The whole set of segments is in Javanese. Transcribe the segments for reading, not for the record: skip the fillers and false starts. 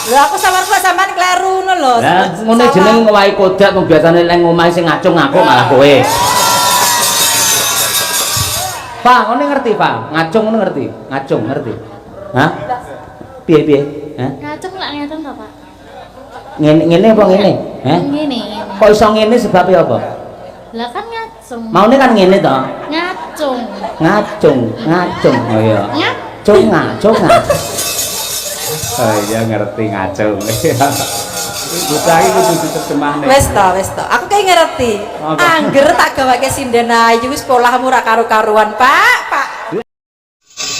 Lho aku sawarku sampean kleru ngono lho. Lah ngono jeneng ngowahi kodak wong biasane nang omahe sing ngacung aku malah kowe. Pak, ngono ngerti, Pak? Ngacung ngono ngerti? Ngacung ngerti? Hah? Piye? Hah? Ngacung lak ngeten to, Pak? Ngene apa ngene? Hah? Ngene. Kok iso ngene sebabnya apa? Lah kan ngacung. Maune kan ngene to? Ngacung. Ngacung. Oh iya. Ngacung. Oh iya ngerti ngacung. Bocah iki kudu diterjemahne. Wis to. Aku kayak ngerti. Angger tak gawake sinden ayu wis sekolahmu ra karo-karuan, Pak.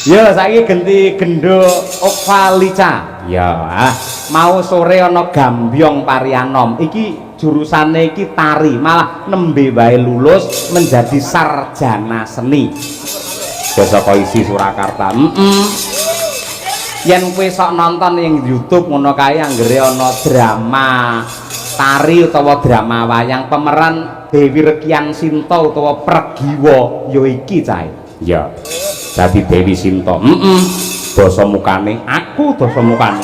Ya saiki genti gendho Okvalica. Ya, mau sore ana Gambyong Parianom. Iki jurusane iki tari, malah nembe wae lulus menjadi sarjana seni. Saka isi Surakarta. Yen kowe sok nonton ing YouTube ngono kae anggere ana drama tari utawa drama wayang pemeran Dewi Rekian Sinta utawa Pregiwa ya iki cae. Ya. Dadi Dewi Sinta. Basa mukane aku basa mukane.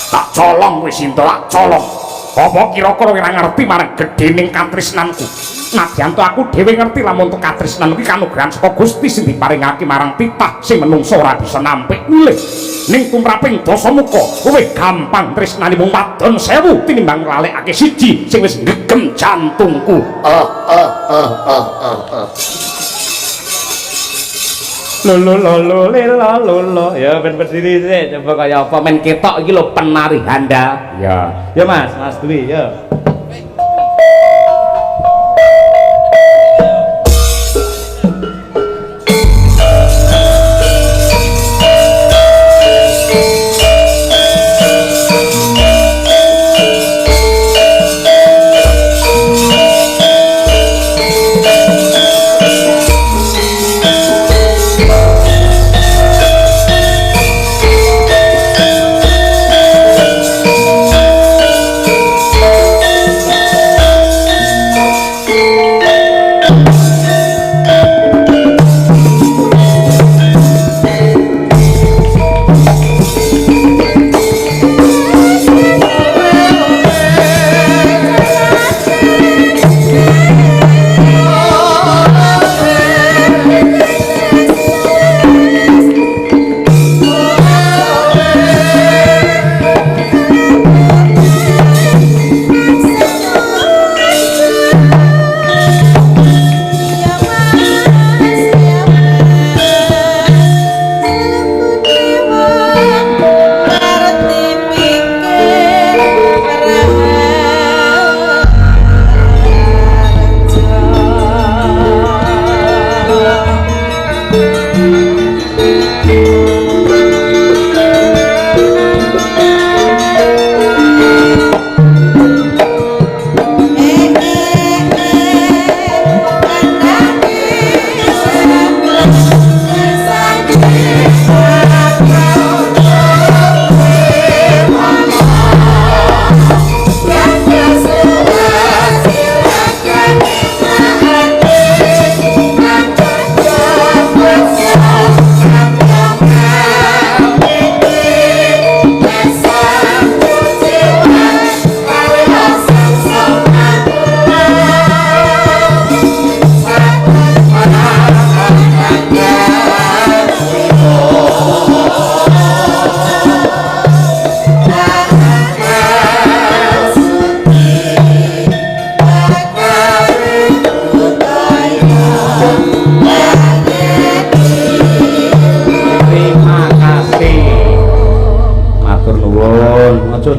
Tak colong wis Sinta, tak colong. Apa kira-kira ora ngerti marang gedhening katresnanku. Nadyan to aku dhewe ngerti lamun untuk katresnan iki kanugrahan saka Gusti sing diparingake marang titah sing menungso ora bisa nampik milih. Ning tumraping Dasamuka kowe gampang tresnani mung wadon 1000 tinimbang nglalekake siji sing wis nggegem jantungku. Lolo ya ben berdiri sih coba kaya apa men ketok iki lho penari handal ya Mas Dwi ya.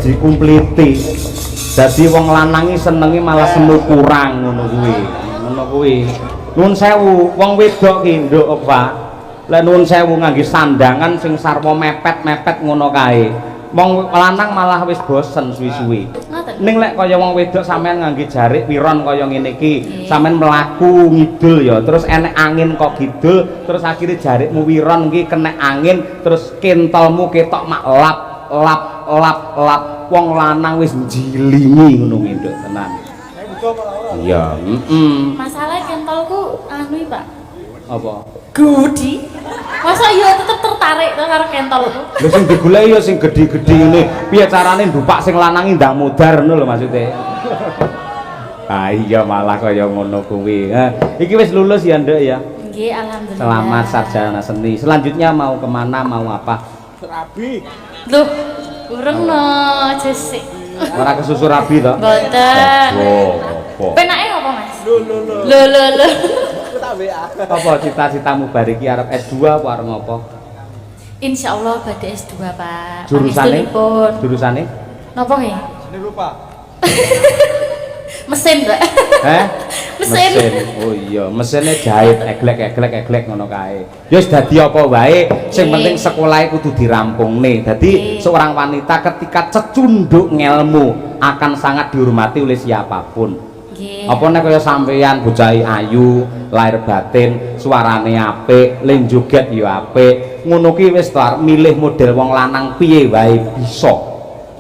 Dikumpliti. Jadi wong lanangi senengi malah semu kurang ngono kuwi. Nuwun sewu, wong wedok ki nduk Pak. Lah nuwun sewu ngangge sandangan sing sarwa mepet-mepet ngono kae. Wong lanang malah wis bosen suwi-suwi. Ning lek kaya wong wedok sampean ngangge jarik wiron kaya ngene iki, sampean mlaku ngidul ya, terus enek angin kok kidul, terus akhirnya jarikmu wiron iki kena angin, terus kentolmu ketok mak lap wong lanang wis njilingi ngono nduk tenan. Iya, Masalah kentolku anu Pak. Apa? Gudi. Masa iya tetep tertarik to karo kentol ku? Lha sing digoleki ya sing gedhi-gedhi ngene. Piye carane ndupak sing lanangi ndang mudar ngono lho maksude. Ah iya malah kaya ngono kuwi. Iki wis lulus ya, Nduk ya. Nggih, alhamdulillah. Selamat sarjana seni. Selanjutnya mau kemana, mau apa? Rabi. Loh, urung no, jesik. Ora kesusu rabi to? Mboten. Oh, apa? Penake ngopo, Mas? Lho. Lho. Aku tak WA. Apa cita-citamu bariki arep S2 apa arep ngopo? Insyaallah badhe S2, Pak. Jurusane? Pangestunipun. Jurusane? Napa nggih? Ini lupa. Mesin, Pak. Heh? Mesin. Oh iya, mesinnya jahit eglek ngono kae. Ya wis dadi apa wae, sing Nggih. penting sekolahe kudu dirampungne. Dadi Nggih. seorang wanita ketika cecunduk ngelmu akan sangat dihormati oleh siapapun. Nggih. Apa nek kaya sampeyan bocah ayu, lahir batin, suarane apik, len joget ya apik. Ngono ki wis to arep milih model wong lanang piye wae bisa.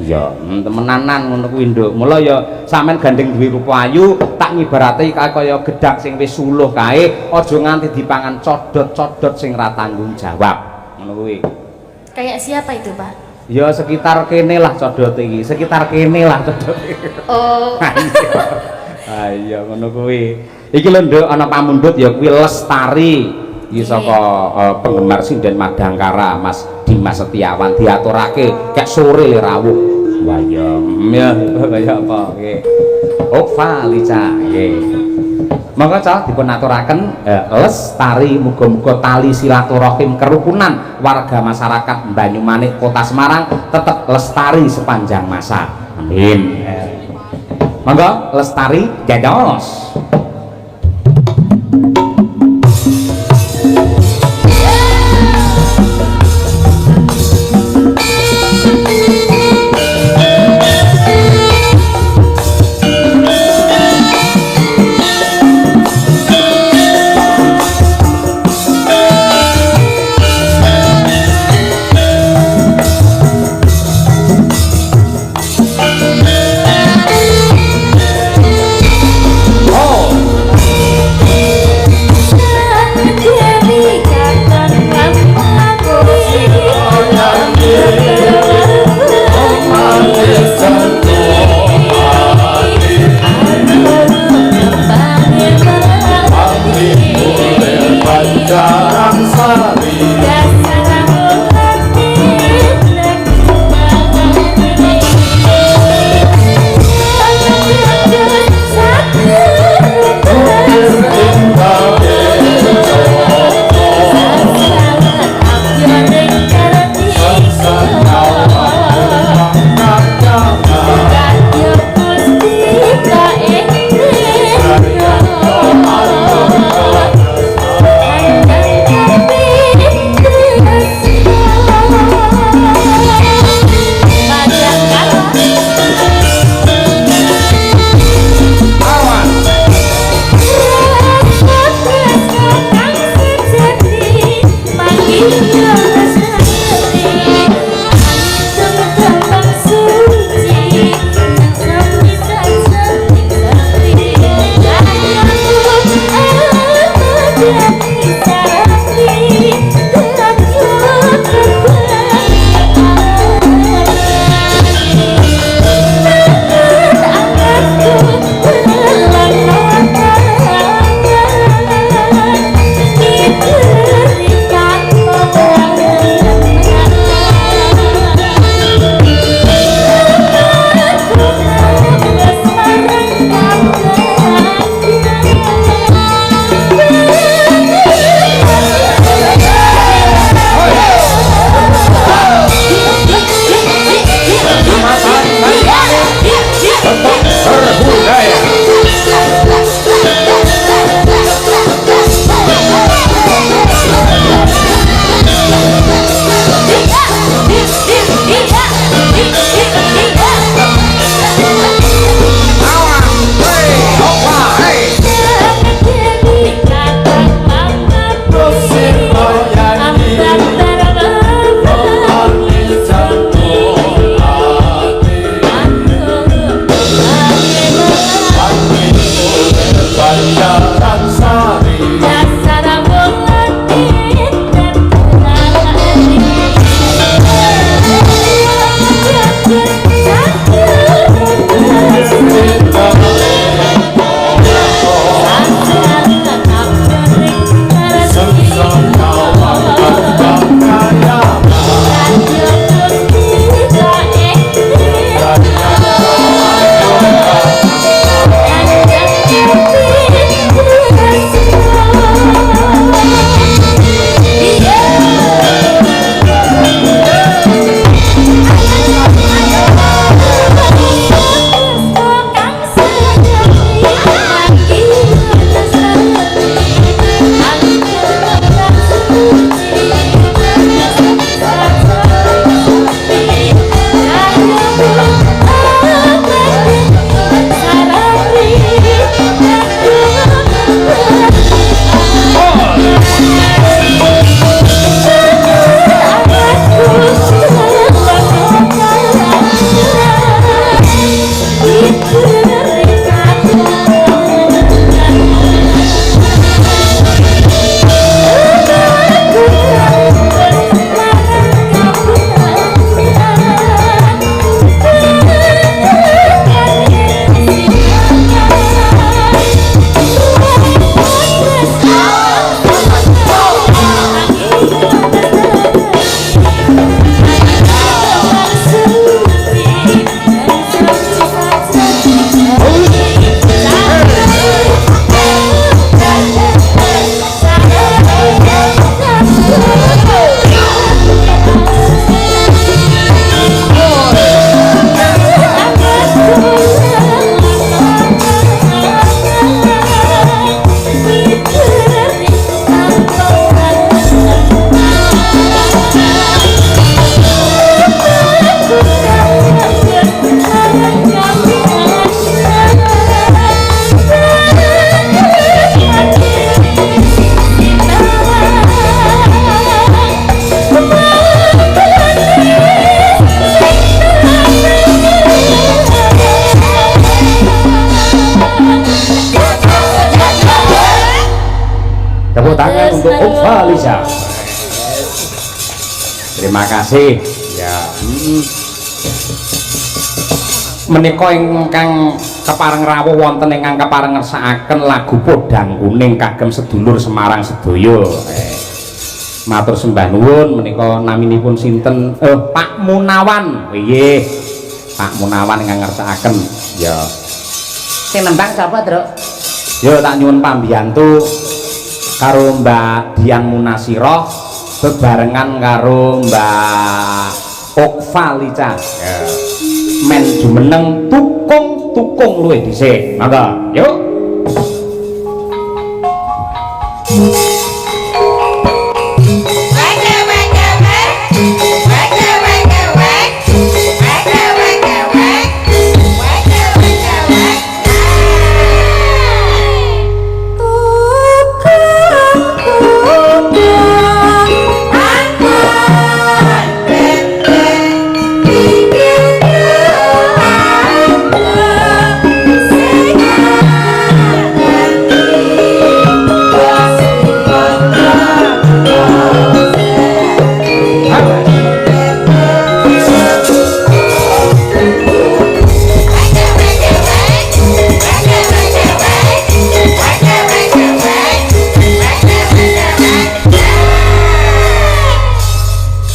Ya, temenanan ngono kuwi Nduk. Mula ya sampean gandeng duwe rupa ayu, tak ngibarate kaya gedak sing wis suluh kae, aja nganti dipangan codot-codot sing ra tanggung jawab. Ngono kuwi. Kayak siapa itu, Pak? Ya sekitar kene lah codot iki, sekitar kene lah codot iki. Oh, Ayo ngono kuwi. Iki lho Nduk ana pamundhut ya kuwi Lestari. Iki saka penggemar sinden Madangkara Mas Dimas Setiawan diaturake kek sore le rawuh. Wah ya kaya apa nggih. Okva Lica nggih. Monggo Cah dipun aturaken Lestari muga-muga tali silaturahim kerukunan warga masyarakat Banyumanik Kota Semarang tetap lestari sepanjang masa. Amin. Monggo Lestari jados. Lisa. Terima kasih. Ya. Menika ingkang kepareng rawuh wonten ingkang kepareng ngersakaken lagu Podang Kuning kagem sedulur Semarang sedaya. Matur sembah nuwun menika naminipun sinten? Pak Munawan. Nggih. Pak Munawan ingkang ngersakaken. Ya. Sing nembang sapa, Truk? Ya tak nyuwun pambiyantu karo Mbak Dian Munasirah bebarengan karo Mbak Okvalita. Ya. Men jumeneng tukung luwih dhisik. Mangga, yuk.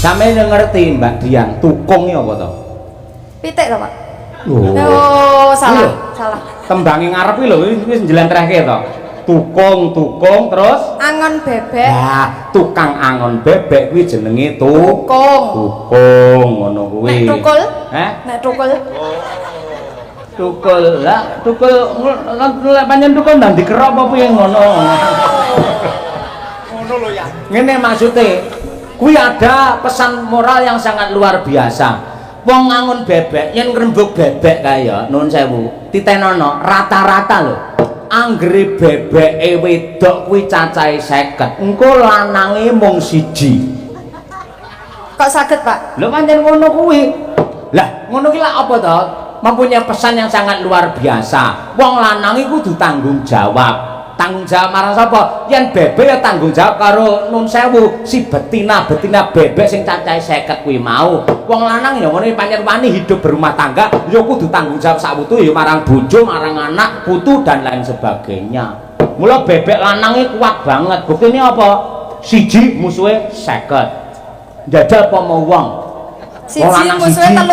Sampe ngerti Mbak Dian, tukungnya apa to? Pitik to, Pak? Oh, salah, iya. salah. Tembange ngarep iki lho wis njlentrehke to. Tukung terus Angon bebek. ya, tukang angon bebek kuwi jenenge Tukung. Tukung ngono kuwi. Nek tukul? Nek tukul? Tukul. Lah, tukul lek pancen tukul ndang dikerok apa piye ngono. Ngono lho ya. Ngene maksude. Kuwi ada pesan moral yang sangat luar biasa. Wong ngangon bebek, yen ngrembug bebek kaya nuwun sewu, titenono rata-rata lho. Anggere bebeke wedok kuwi cacahe 50, engko lanange mung 1. Kok saged, Pak? Lho pancen ngono kuwi. Lah, ngono ki lak apa to? Mempunyai pesan yang sangat luar biasa. Wong lanang iku kudu tanggung jawab. Tanggung jawab marang sapa? Yen bebek ya tanggung jawab karo nun sewu si betina bebek sing cacahe 50 kuwi mau. Wong lanang ya ngono pancen wani hidup berumah tangga ya kudu tanggung jawab sakwutu ya marang bojo, marang anak, putu dan lain sebagainya. Mula bebek lanange kuat banget. Buktine apa? Siji musuhe 50. Njajal apa mau wong? Siji musuhe 3.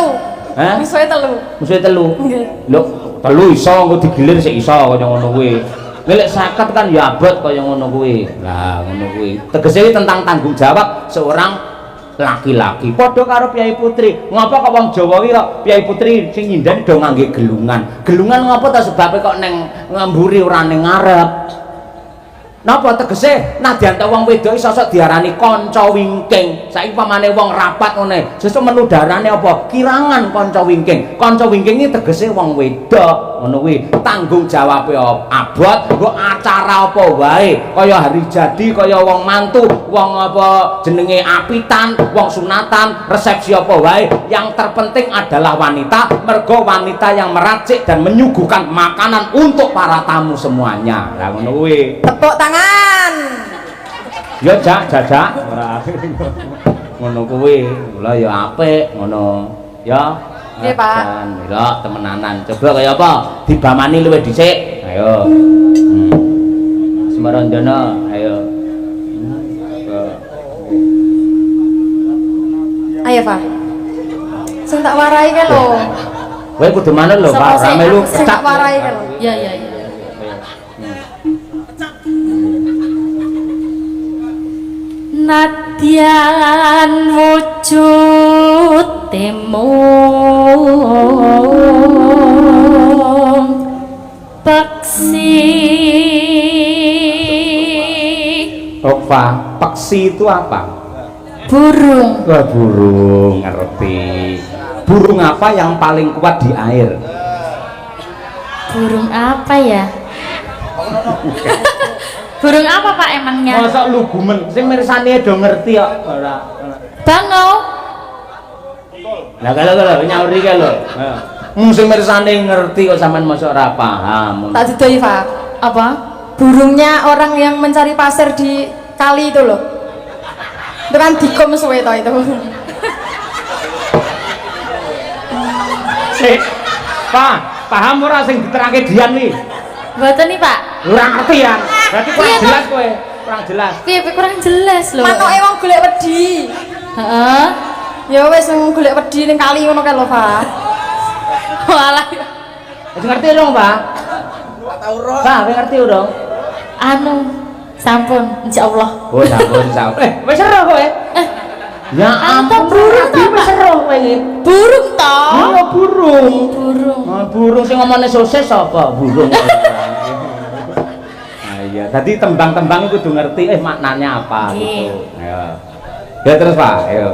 Hah? Musuhe 3. Musuhe 3. Nggih. Lho, 3 iso engko digilir sik iso kaya ngono kuwi. Lek 50 kan ya abot kaya ngono kuwi. Lah ngono kuwi. Tegese iki tentang tanggung jawab seorang laki-laki. Padha karo Piyai Putri. Ngapa kok wong Jawa iki kok Piyai Putri sing nyindani do ngangge gelungan. Gelungan ngapa ta sebabe kok neng ngamburi ora ning ngarep. Napa tegese nadyan ta wong wedok iso sok diarani kanca wingking. Saiki pamane wong rapat ngene, sesuk menudarane apa? Kirangan kanca wingking. Kanca wingking iki tegese wong wedok, ngono kuwi. Tanggung jawabe abot, nggo acara apa wae, kaya hari jadi, kaya wong mantu, wong apa jenenge apitan, wong sunatan, resepsi apa wae. Yang terpenting adalah wanita, mergo wanita yang meracik dan menyuguhkan makanan untuk para tamu semuanya. Lah ngono kuwi. Tepuk tangan. Ya jajak ora ngono kuwi mula ya apik ngono ya nggih Pak lha temenanan coba kaya apa dibamani luwih dhisik ayo Semarandana ayo ayo Pak sing tak warai ke lho kowe kudu manut lho Pak rame lu sing tak warai ke lho Ya. Nadyan wujud temung peksi. Okva, peksi itu apa? Burung. Wah, burung, ngerti. Burung apa yang paling kuat di air? Burung apa ya? Burung apa Pak emangnya? Masa lu gumen, sing mirsani do ngerti kok ora. Bangau. Lah kalau nyauri ke lho. Sing mirsani ngerti kok sampean mosok ora paham. Tak didoi Pak Apa? burungnya orang yang mencari pasir di kali itu loh Itu kan dikom suwe to itu. Sik. Pak, paham ora sing diterangke Dian wi? Mboten nih, Pak. Ora ngerti ya. Berarti kurang Iya, Pak. jelas kowe. Kurang jelas. Piye kurang jelas lho. Manoke wong golek wedi. Heeh. Ya wis wong golek wedi ning kali ngono kae lho, Pak. Walah. Wis ngerti dong, Pak? Tahu roh. Pak, wis ngerti dong. Anu, sampun insyaallah. Oh, sampun, sampun. Wis seru kowe. Ya ampun, burung Rabi, wis seru kowe iki. Burung to? Oh, burung. Burung. Oh, burung sing ngomongnya sosis apa? Burung. Nah, iya, tadi tembang-tembang itu kudu ngerti maknanya apa Nggih. gitu. Ayo. Ya terus, Pak. Ayo.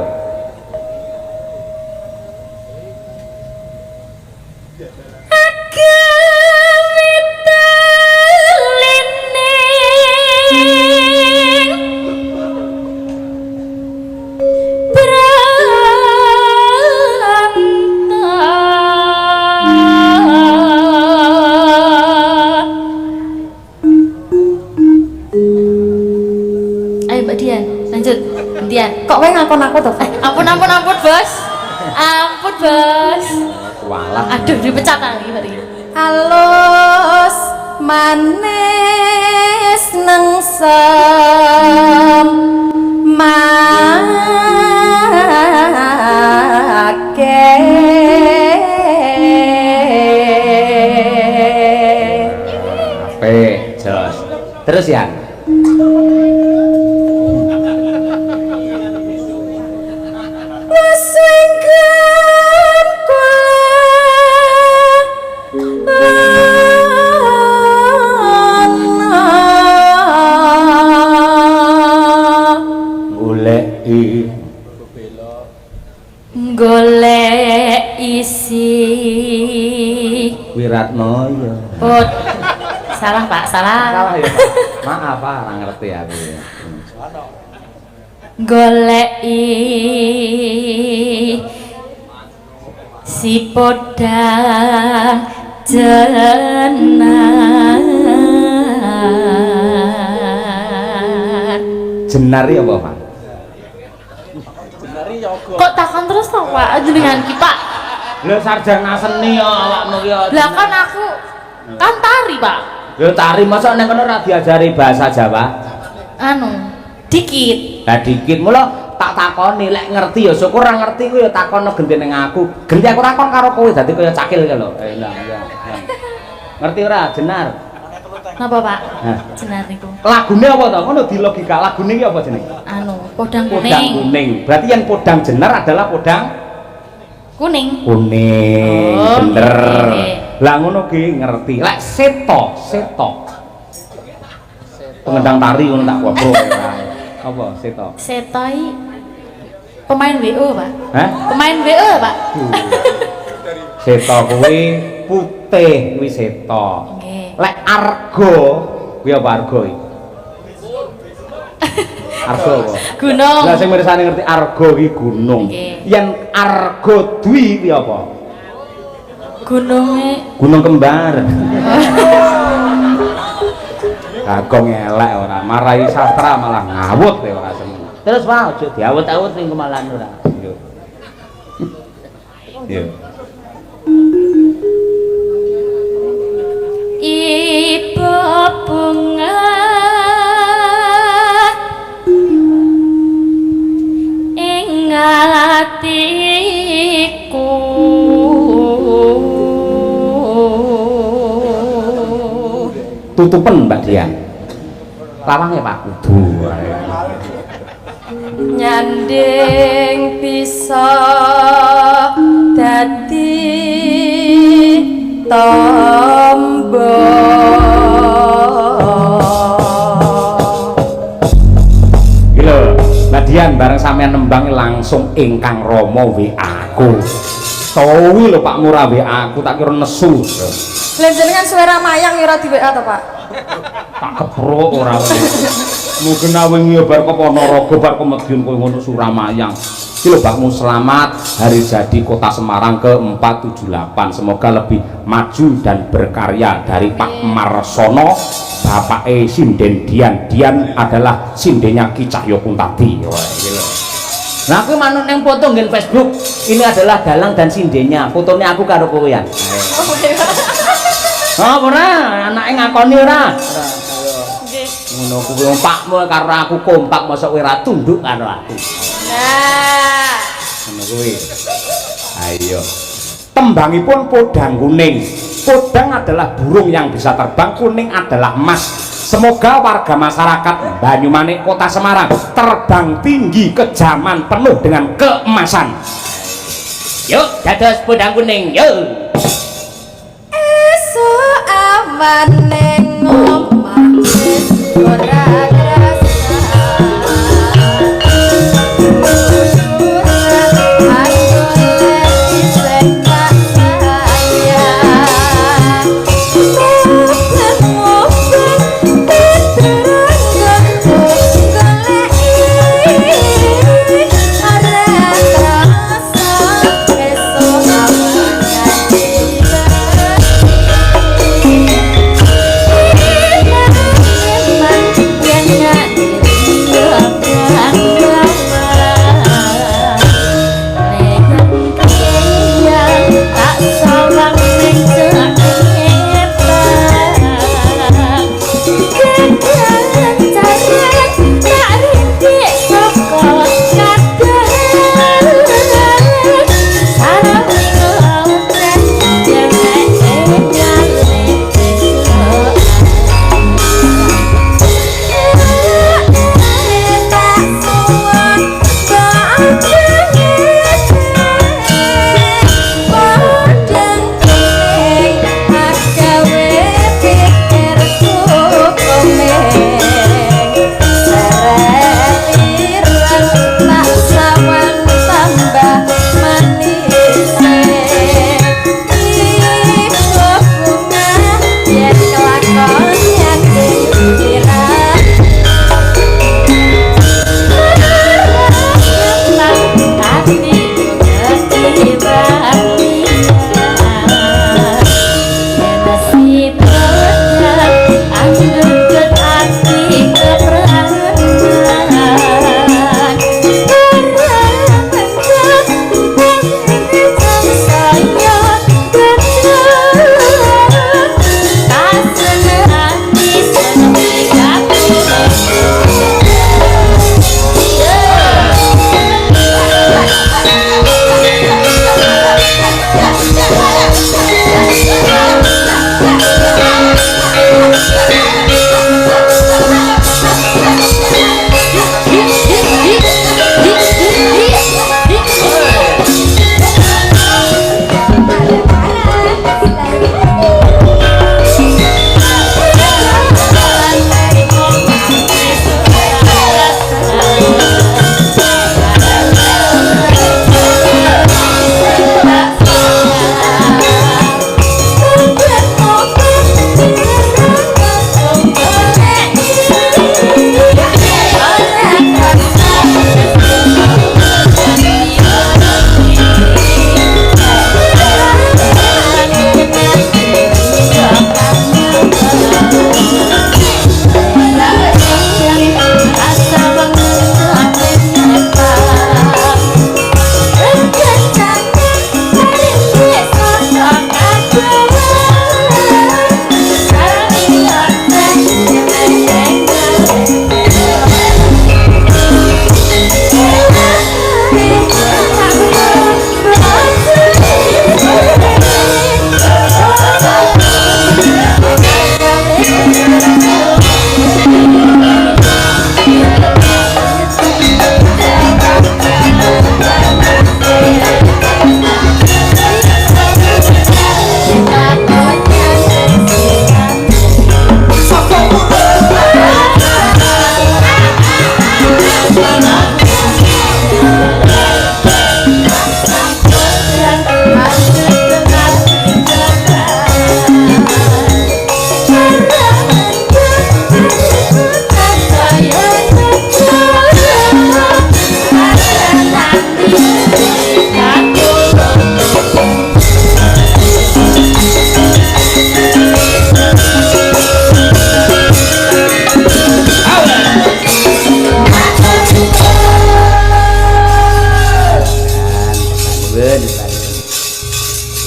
Ayo Mbak Dian, lanjut. Dian. Kok kowe ngakon aku to, Pak? Ampun, Bos. Ampun, Bos. Walah. Aduh, dipecat lagi tadi. Alus manis nengsem make Jos. Terus ya. Ngesengken Goleki Golek isi. Wiratnoyo. Oh, salah Pak, salah. Salah ya, Pak. Maaf, Pak, ora ngerti aku ya. Golek si podang jenar. Jenar ya apa, Pak? Jenari yoga. Kok takon terus toh Pak jenengan ki Pak? Lho sarjana seni ya awakmu ki. Lah kan aku kan tari Pak. Lho tari masa nek kono ora diajari bahasa Jawa? Anu, dikit. Lah dikit mula tak takoni lek ngerti ya syukur ora ngerti ku ya takono genti ning aku. Genti aku takon karo kowe dadi kaya cakil ki lho. Lah ya. Ngerti ora jenar? Napa Pak? Hah. Jenar niku. Lagune apa to? Ngono di logika lagune iki apa jenenge? Anu, podang Podang kuning. kuning. Berarti yang podang jenar adalah podang Kuning. kuning. Oh, Bener. nggih. Lah ngono ki ngerti. Lek seto. Pengendang tari ngono tak goblok ya. Apa seto? Setoi pemain WO Pak. Hah? Pemain WO Pak. Seto kuwi putih kuwi seto. Nggih. Lek argo kuwi apa argo iki? Argo apa? Gunung. Lah sing mirsani ngerti argo iki gunung. Nggih. Yen argo dwi kuwi apa? Gunungnya Gunung kembar. Kagong elek ora, marai sastra malah ngawut ya ora seneng. Terus Pak, aja diawut-awut ning kemalan ora. Yo. Yo. ibu bunga ing atiku Tutupen Mbak Dian. Lawange Pak kudu. nyanding bisa dadi tombo Gila, Mbak Dian bareng sampean nembang langsung ingkang Rama WA aku. Sowi lho Pak Murah WA aku tak kira nesu. Lha jenengan suara mayang ora di WA to, Pak? Tak keprok ora. Mungkin awing ya bar ke Ponorogo bar ke Madiun kowe ngono Suramayang. Iki lho Bakmu, selamat hari jadi Kota Semarang ke-478. Semoga lebih maju dan berkarya dari Pak Marsono, Bapak Sinden Dian. Dian adalah sindennya Ki Cahyokuntadi. Wah, iki lho. Nah, aku manut neng foto nggen Facebook. Ini adalah dalang dan sindennya. Fotonya aku karo kowe ya. Oh, ora, anake ngakoni ora. Ngono kuwi wong Pakmu karo aku kompak mosok kowe ora tunduk karo aku. Nah, Ngono kuwi. Ayo. Tembangipun podang kuning. Podang adalah burung yang bisa terbang, kuning adalah emas. Semoga warga masyarakat Banyumanik Kota Semarang terbang tinggi ke zaman penuh dengan keemasan. Yuk, dados podang kuning, yuk. esuk aman ning omah wis ora krasa.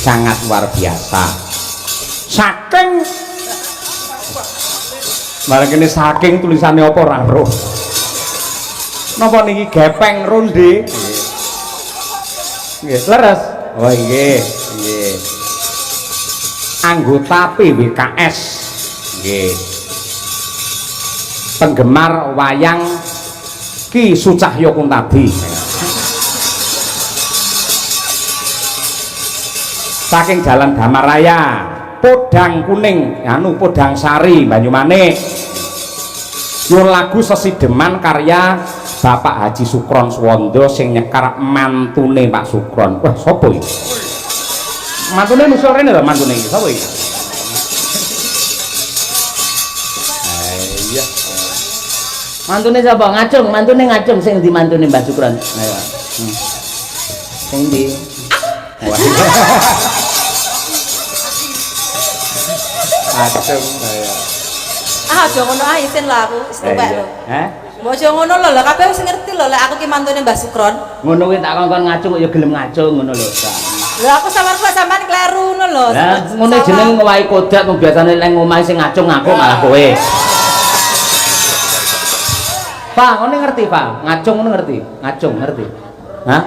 sangat luar biasa. Saking bareng kene saking tulisannya apa ora roh. Napa niki gepeng ronde? Nggih, leres. Oh nggih, nggih. Anggota PWKS. Nggih. Penggemar wayang Ki Sucahyo Kuntabi. Saking Jalan Damaraya, Podang Kuning, anu Podang Sari, Banyumanik. Nyuwun lagu Sesideman karya Bapak Haji Sukron Suwondo sing nyekar mantune Pak Sukron. Wah, sapa iki? Mantune nusul rene lho, mantune iki. Sapa iki? Iya. Mantune sapa? Ngacung, mantune ngacung sing ndi mantune Mbah Sukron. Ayo. Sing ndi? Ngacung ayo. Aja ngono ae isin lah aku, wis tuwek lho. Heh? Mbok aja ngono lho, lha kabeh wis ngerti lho, lek aku ki mantune Mbah Sukron. Ngono kuwi tak kongkon ngacung ya gelem ngacung ngono lho. Lha aku samarku sampean kleru ngono lho. Lah ngono jeneng ngowahi kodak wong biasane lek ngomahi sing ngacung aku malah kowe. Pak, ngono ngerti, Pak? Ngacung ngono ngerti? Ngacung ngerti? Hah?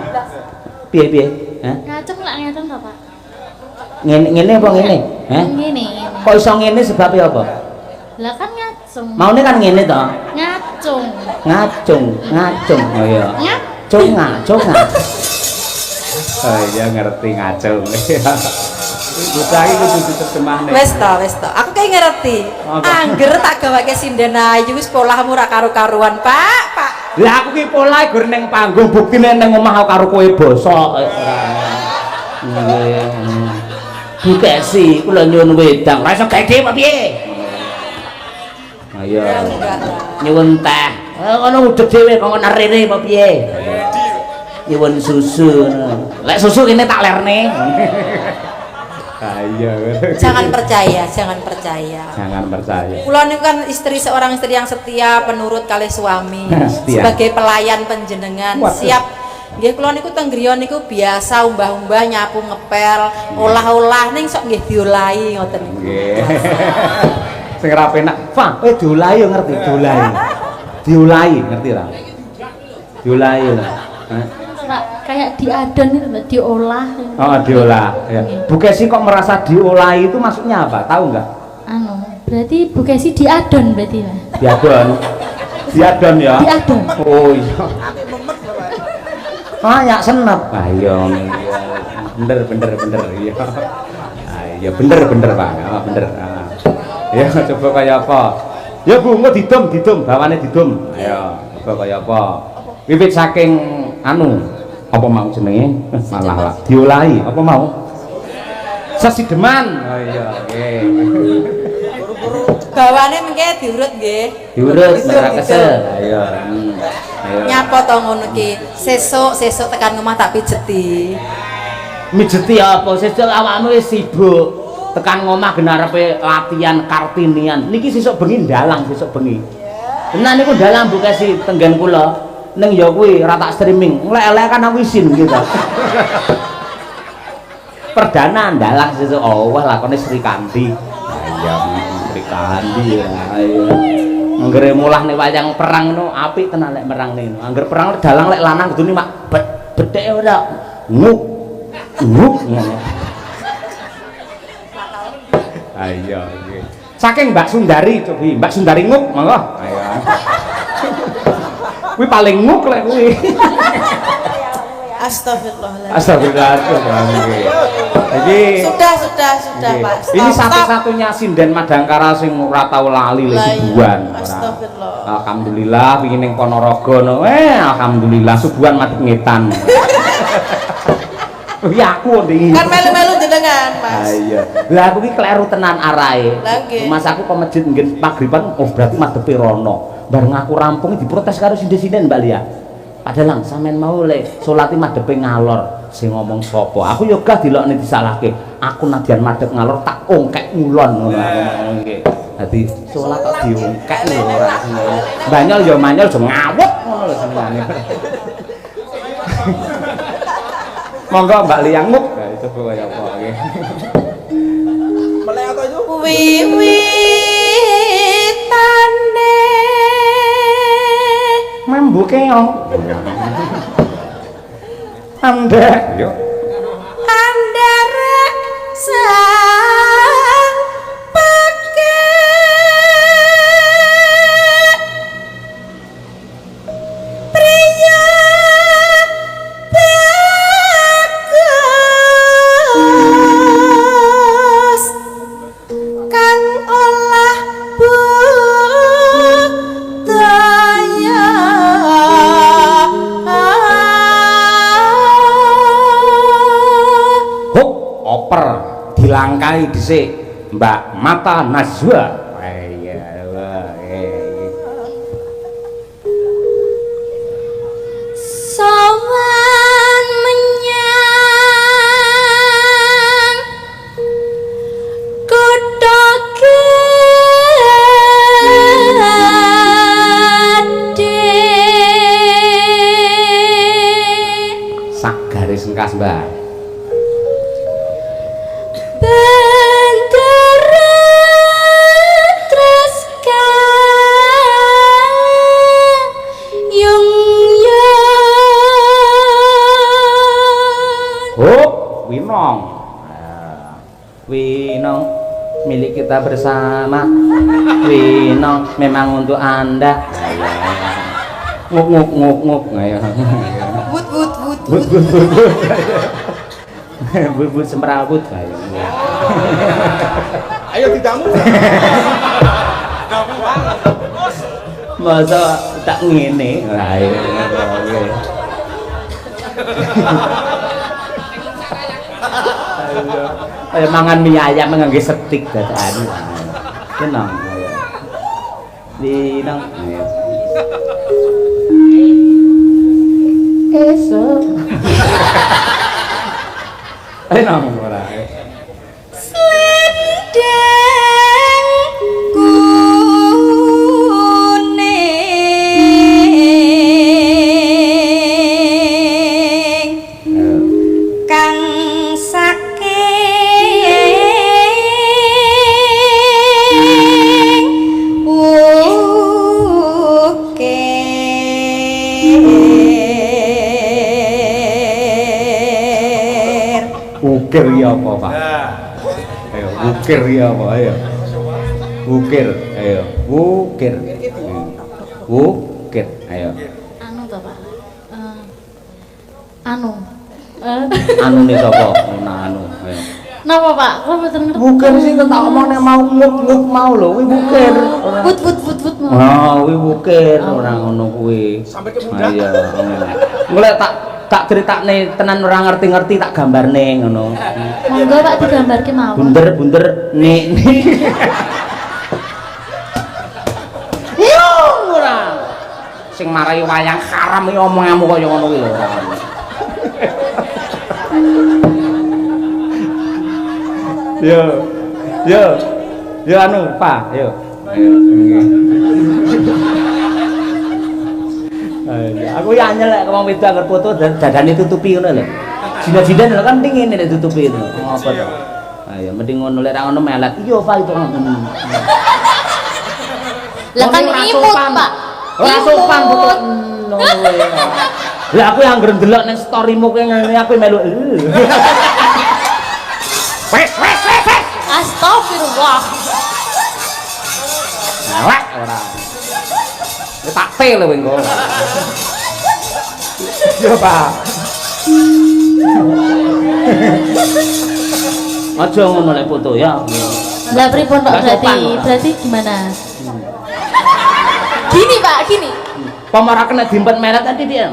Piye? Hah? Ngacung lak ngeten to, Pak? Ngene apa ngene? Hah? Ngene. Kok iso ngene sebabnya apa? Lah kan ngacung. Maune kan ngene to. Ngacung. Ngacung. Oh iya. Ngacung. Oh iya ngerti ngacung. Bocah iki kudu diterjemahne. Wis to. Aku kayak ngerti. Angger tak gawake sinden ayu wis polahmu ra karo-karuan, Pak. Lah aku ki polahe gur ning panggung buktine ning omah karo kowe bosok. Nggih. Bukesi kula nyuwun wedang. Ora iso gede apa piye? Ayo. Nyuwun teh. Ngono udeg dhewe kok nerene apa piye? Nyuwun susu. Lek susu kene tak lerne. Ayo. Jangan percaya. Jangan percaya. Kula niku kan seorang istri yang setia, penurut kali suami. Setia. Sebagai pelayan panjenengan, siap. Nggih kula niku teng griya niku biasa umbah-umbah nyapu ngepel, olah-olah ning sok nggih diolahi ngoten niku. Nggih. Sing ra penak, "Pak, kowe diolahi yo ngerti, diolahi." Diolahi, ngerti ra? Diolahi lho. Pak, kayak diadon itu, Mbak, diolah. Oh, diolah. Ya. Bu Kesi kok merasa diolahi itu maksudnya apa? Tahu nggak? Berarti Bu Kesi diadon berarti, Mas. Diadon ya? Diadon. Oh iya. Ya senep. Ayo. Bener iya. Iya bener Pak. Bener. Ya coba kayak apa? Ya Bu, engko didum, bawane didum. Ayo, coba kayak apa? Wiwit saking anu apa mau jenenge? Malah lah diolahi, apa mau? Sesideman. Oh iya, nggih. Bawane mengke diurut nggih. Diurut ora kesel. Ayo. Ayo. Nyapa to ngono ki. Sesuk tekan omah tak pijeti. Mijeti apa? Sesuk awakmu wis sibuk. Tekan ngomah genarepe latihan Kartinian. Niki sesuk bengi ndalang, sesuk bengi. Tenan niku ndalang Bu Kesi tenggen kula. Ning ya kuwi ora tak streaming. Lek-lek kan aku isin gitu. Perdana ndalang sesuk. Oh, wah lakone Sri Kandi. Iya, Sri Kandi. Ayo. Anggere mulah nek wayang perang ngono apik tenan lek merang niku. Angger perang dalang lek lanang kudune mak bedheke ora. Nguk. Ngono. Ayo nggih. Saking Mbak Sundari cobi, Mbak Sundari nguk monggo. Ayo. Kuwi paling nguk lek kuwi. Astagfirullahaladzim. Jadi Sudah Pak. ini satu-satunya sinden Madangkara sing ora tau lali le subuhan. Astagfirullah. Alhamdulillah wingi ning Ponorogo no. Alhamdulillah subuhan mati ngetan. Ya aku ndi. Kan melu-melu jenengan, Mas. Iya. Lah aku ki kleru tenan arahe. Lah nggih. Mas aku ke masjid nggen magriban, oh berarti madhepe rono. Bareng aku rampung diprotes karo sinden-sinden Mbak Lia. Padahal sampean mau le salate madhepe ngalor. Sing ngomong sapa? Aku yo gah dilokne disalahke. Aku nadyan madhep ngalor tak ongkek ngulon ngono aku nggih. Dadi salat kok diongkek lho ora ngono. Banyol yo manyol aja ngawut ngono lho senengane. Monggo Mbak Liang Muk. Nah, coba kaya apa nggih. Melek atau itu? Wiwitane Mambuke yo. Andek yo. andare sang pake priya bagus kang olah budaya Huk oper dilangkai dhisik Mbak Mata Najwa. Iya, Sowan menyang kutha gedhe sak garis engkas Mbak. Bendera Treska Yung Yun Huk Winong. Winong milik kita bersama. Winong memang untuk Anda. Nguk nguk nguk nguk. Ayo. wut wut wut But but semrawut ayo. Ayo tidakmu. Masa tak ngene. Ayo. Ayo mangan mie ayam ngangge setik dadakan. Tenang ayo. Dinang ayo. Esok. Ayo nang ora. Slendang kuning kang saking Ukir ya apa Pak? Ayo ukir ya apa ayo. Ukir ayo. Ukir. Ukir ayo. Anu to Pak Anu Anu nih sapa? Anu ayo. Napa Pak? Kok mboten ngerti Bukir sih tak omongnya mau nguk mau lho, kuwi bukir. Wut mau Ah, kuwi bukir ora ngono kuwi. Sampai ke pundak. Iya. Mulai tak critakne tenan ora ngerti-ngerti tak gambarne ngono. Monggo Pak digambarke mawon Bunder nih. Yo ora. Sing marai wayang haram iki omonganmu kaya ngono kuwi lho. Yo anu Pak, yo. Ayo. Aku ya anyel lek wong wedok anggere foto dadane tutupi ngono lho. Jina-jina lho kan ning ngene lek tutupi itu. Ngopo to? Ayo mending ngono lek ra ngono melet. Iya Pak itu ngono. Lah kan imut Pak Ora sopan foto ngono kuwi. Lah aku yang anggere ndelok ning storymu kuwi ngene aku melu. Wes. Astagfirullah Elek ora. Wis tak tel kowe engko. Yo Pak. Aja ngono lek foto ya. Lah pripun Pak Nggak sopan, Pak. berarti gimana? Gini Pak, gini. Pamora kena dimpet melet tadi dia.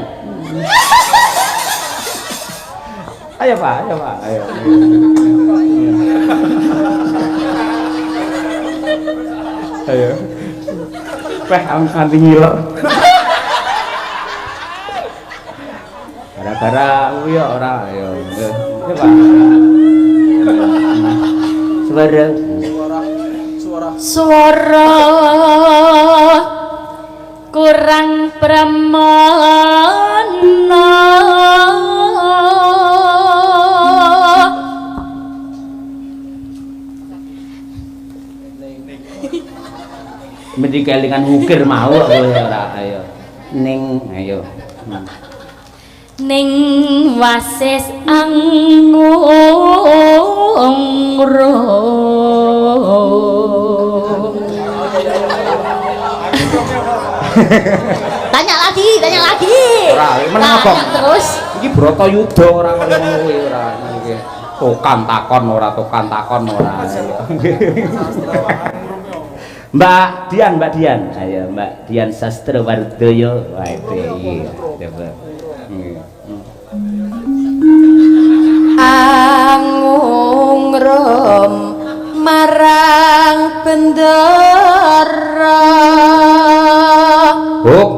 Ayo Pak, ayo. Ayo. Weh, nganti ngiler. Gara-gara kuwi ya ora, ayo. Ayo Pak. Suara. Suara kurang pramana mesti kelingan ukir mau kowe ora ayo. Ning ayo. Ning wasis angung ro tanya lagi Ora, meneng apa? terus Iki Bratayuda ora kaya ngono kuwi ora iki. Tokan takon ora. Mbak Dian. Ayo Mbak Dian Sastrawardaya. Wah itu iya. Coba. Angung rom marang bendera.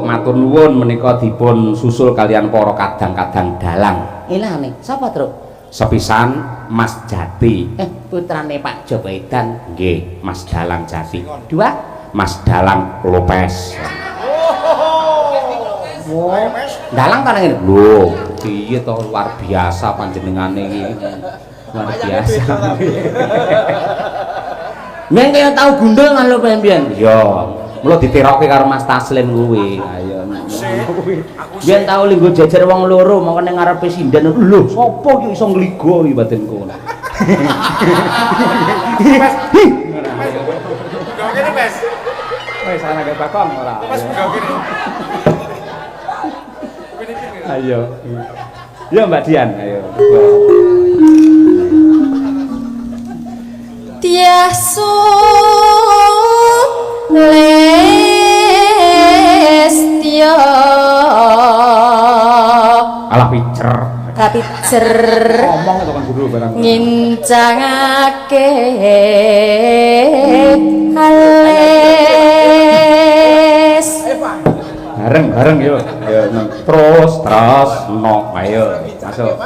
Matur nuwun menika dipun susul kalian para kadang-kadang dalang. Ilane sapa, Truk? Sepisan Mas Jati. Putrane Pak Jobaidan. Nggih, Mas Dalang Jati. Dua, Mas Dalang Lopez. Dalang kan ngene. Lho, piye to luar biasa panjenengane iki. Luar biasa. Men kaya tau gundul kan lho pian-pian. Yo. Mula diterokke karo Mas Taslim kuwi. Ayo. Biyen tau linggo jejer wong loro mongko ning ngarepe sinden. Lho, sapa iki iso ngligo iki batinku. Gak Mas. Wis ana gak bakong ora. Mas gak gini. Ayo. Ya Mbak Dian, ayo. Tiasu Lestya Alah picer. kapicer Ngomong to kan guru barang. ngincangake alis Bareng yo. Ayo terus no. Ayo masuk.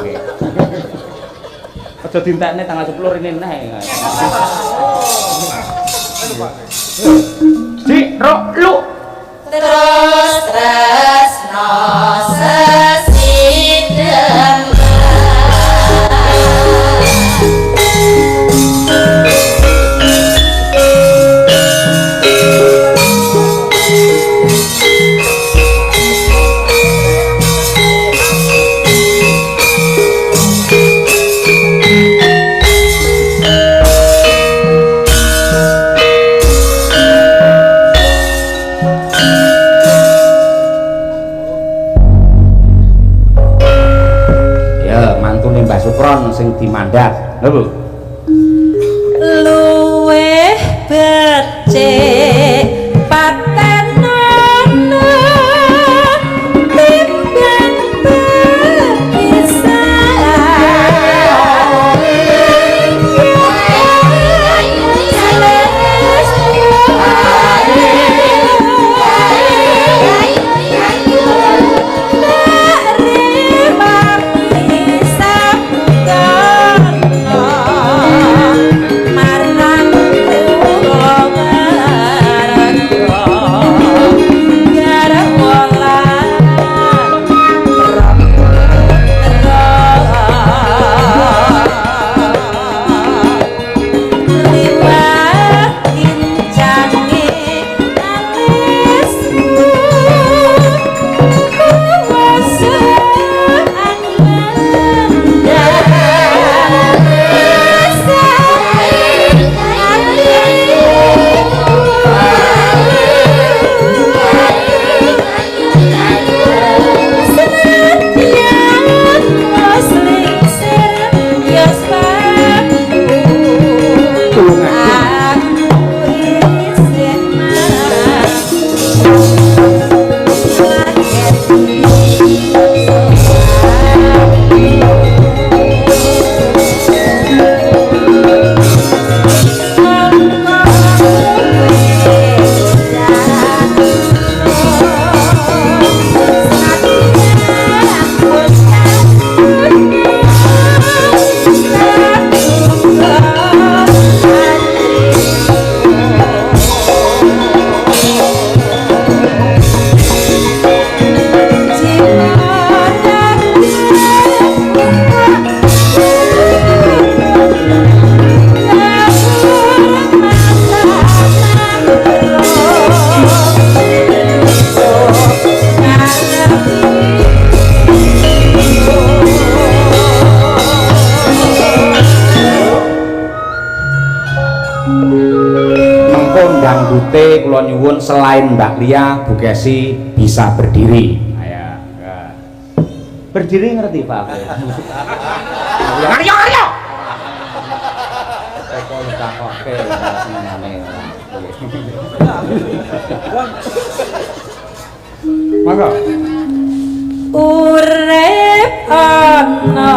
Aja dintekne tanggal 10 rene neh. Cik, rok, lu. terus tresno sesidem. Sukron sing dimandat lho Bu. Luweh becik patenan timbang bisa marang dangdute kula nyuwun selain Mbak Lia Bu Kesi bisa berdiri. Ayo. Berdiri ngerti Pak? Aryo aryo. Kok takoke senengane. Mangga. Urip ana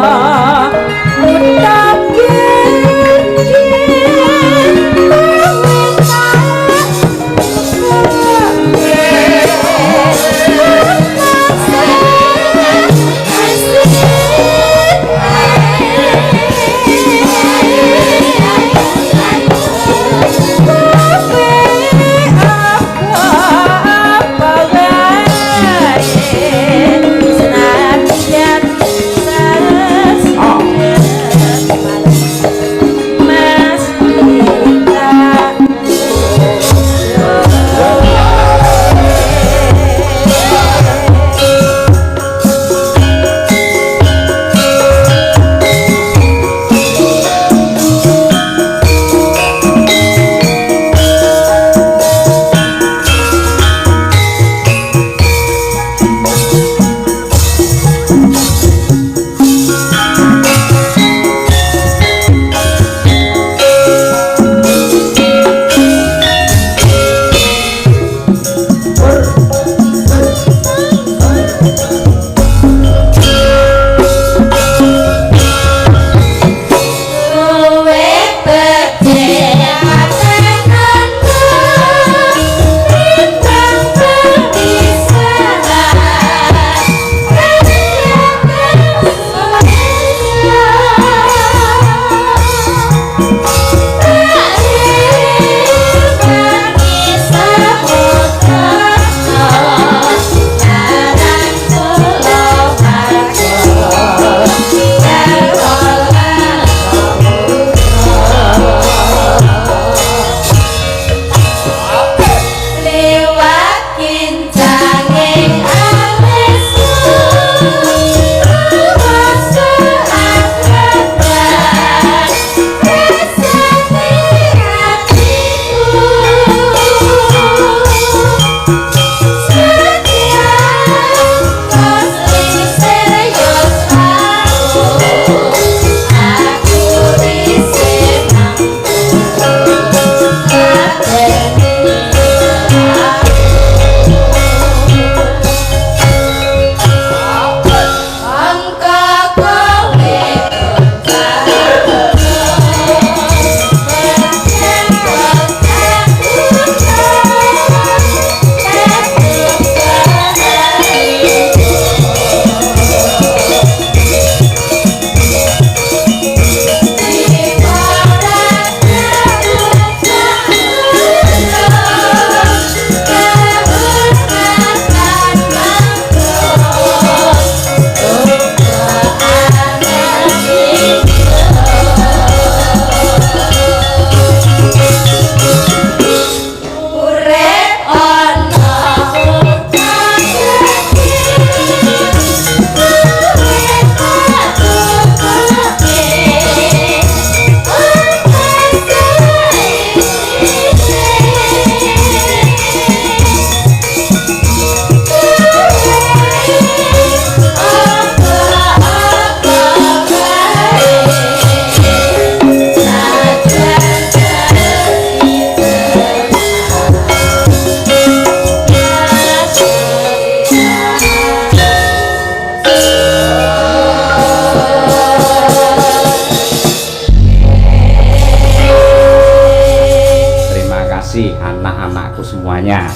semuanya.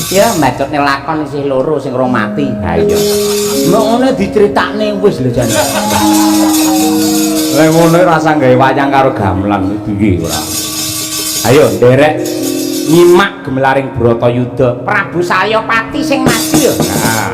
Ya mbacotne lakon isih loro sing rong mati. Ha iya. Nek ngene diceritakne wis lho jan. Lah ngono rasa gawe wayang karo gamelan iki ora. Ayo nderek nyimak gemelaring Bratayuda Prabu Saryapati sing mati ya. Nah.